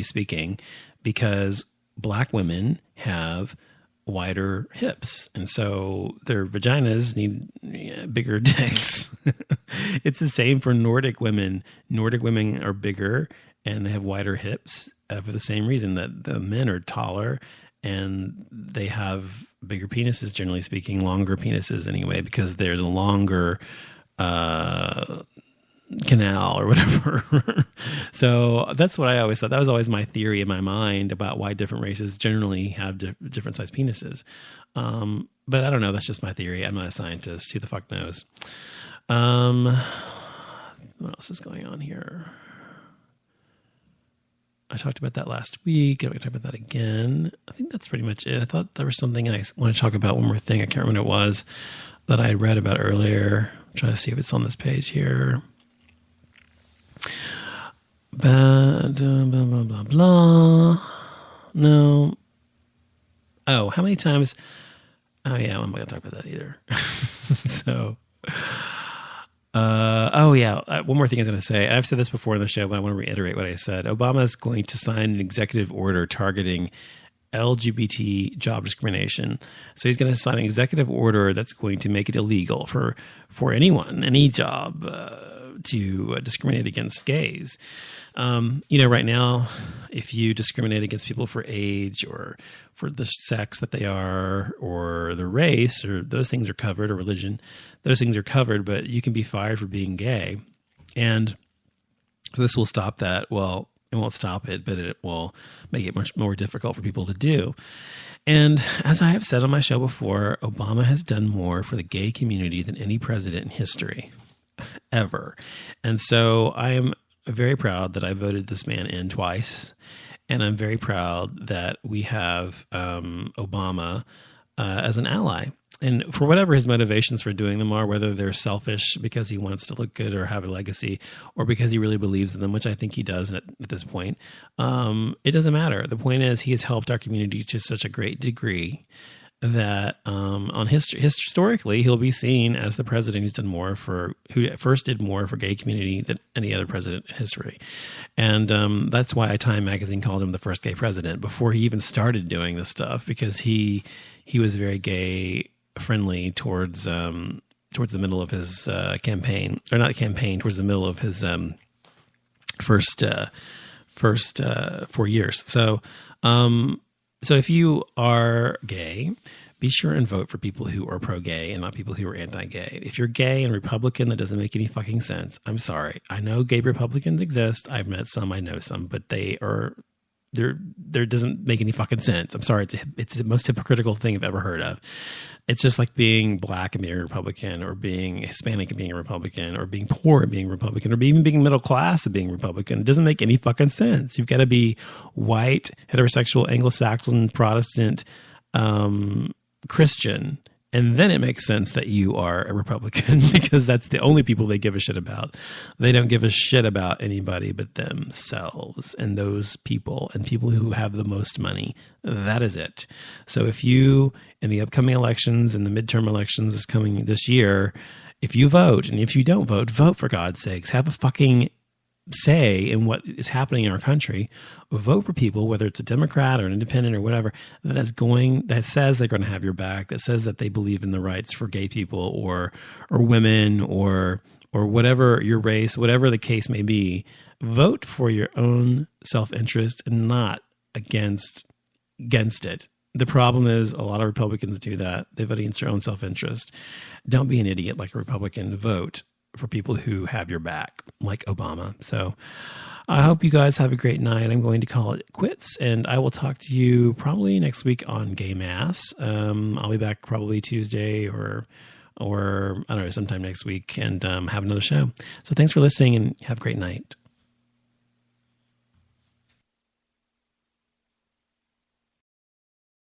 relatively speaking, because black women have wider hips, and so their vaginas need bigger dicks. It's the same for Nordic women. Nordic women are bigger and they have wider hips for the same reason, that the men are taller and they have bigger penises, generally speaking, longer penises anyway, because there's a longer canal or whatever. So that's what I always thought. That was always my theory in my mind about why different races generally have different size penises. But I don't know. That's just my theory. I'm not a scientist. Who the fuck knows? What else is going on here? I talked about that last week. I'm going to talk about that again. I think that's pretty much it. I thought there was something I want to talk about. One more thing. I can't remember what it was that I had read about earlier. I'm trying to see if it's on this page here. Blah, blah, blah, blah, blah. No. Oh, how many times? Oh, yeah, I'm not going to talk about that either. So, oh, yeah. One more thing I was going to say. I've said this before in the show, but I want to reiterate what I said. Obama is going to sign an executive order targeting LGBT job discrimination. So he's going to sign an executive order that's going to make it illegal for anyone, any job, to discriminate against gays. Right now, if you discriminate against people for age or for the sex that they are or the race, or those things are covered, or religion, those things are covered, but you can be fired for being gay. And so this will stop that. Well, it won't stop it, but it will make it much more difficult for people to do. And as I have said on my show before, Obama has done more for the gay community than any president in history ever. And so I am very proud that I voted this man in twice. And I'm very proud that we have Obama as an ally. And for whatever his motivations for doing them are, whether they're selfish because he wants to look good or have a legacy, or because he really believes in them, which I think he does at this point, it doesn't matter. The point is, he has helped our community to such a great degree that historically he'll be seen as the president who first did more for gay community than any other president in history. And that's why Time magazine called him the first gay president before he even started doing this stuff, because he was very gay friendly towards the middle of his campaign, or not campaign, towards the middle of his first 4 years. So if you are gay, be sure and vote for people who are pro-gay and not people who are anti-gay. If you're gay and Republican, that doesn't make any fucking sense. I'm sorry. I know gay Republicans exist. I've met some. I know some, but there doesn't make any fucking sense. I'm sorry. It's the most hypocritical thing I've ever heard of. It's just like being black and being a Republican, or being Hispanic and being a Republican, or being poor and being a Republican, or even being middle class and being a Republican. It doesn't make any fucking sense. You've got to be white, heterosexual, Anglo-Saxon, Protestant, Christian, and then it makes sense that you are a Republican, because that's the only people they give a shit about. They don't give a shit about anybody but themselves and those people and people who have the most money. That is it. So if you, in the upcoming elections and the midterm elections is coming this year, if you vote, and if you don't vote, vote for God's sakes. Have a fucking say in what is happening in our country. Vote for people, whether it's a Democrat or an independent or whatever, that says they're going to have your back, that says that they believe in the rights for gay people or women or whatever your race, whatever the case may be. Vote for your own self-interest and not against it. The problem is, a lot of Republicans do that. They vote against their own self-interest. Don't be an idiot like a Republican. Vote for people who have your back, like Obama. So I hope you guys have a great night. I'm going to call it quits, and I will talk to you probably next week on Gay Mass. I'll be back probably Tuesday or I don't know, sometime next week, and have another show. So thanks for listening, and have a great night.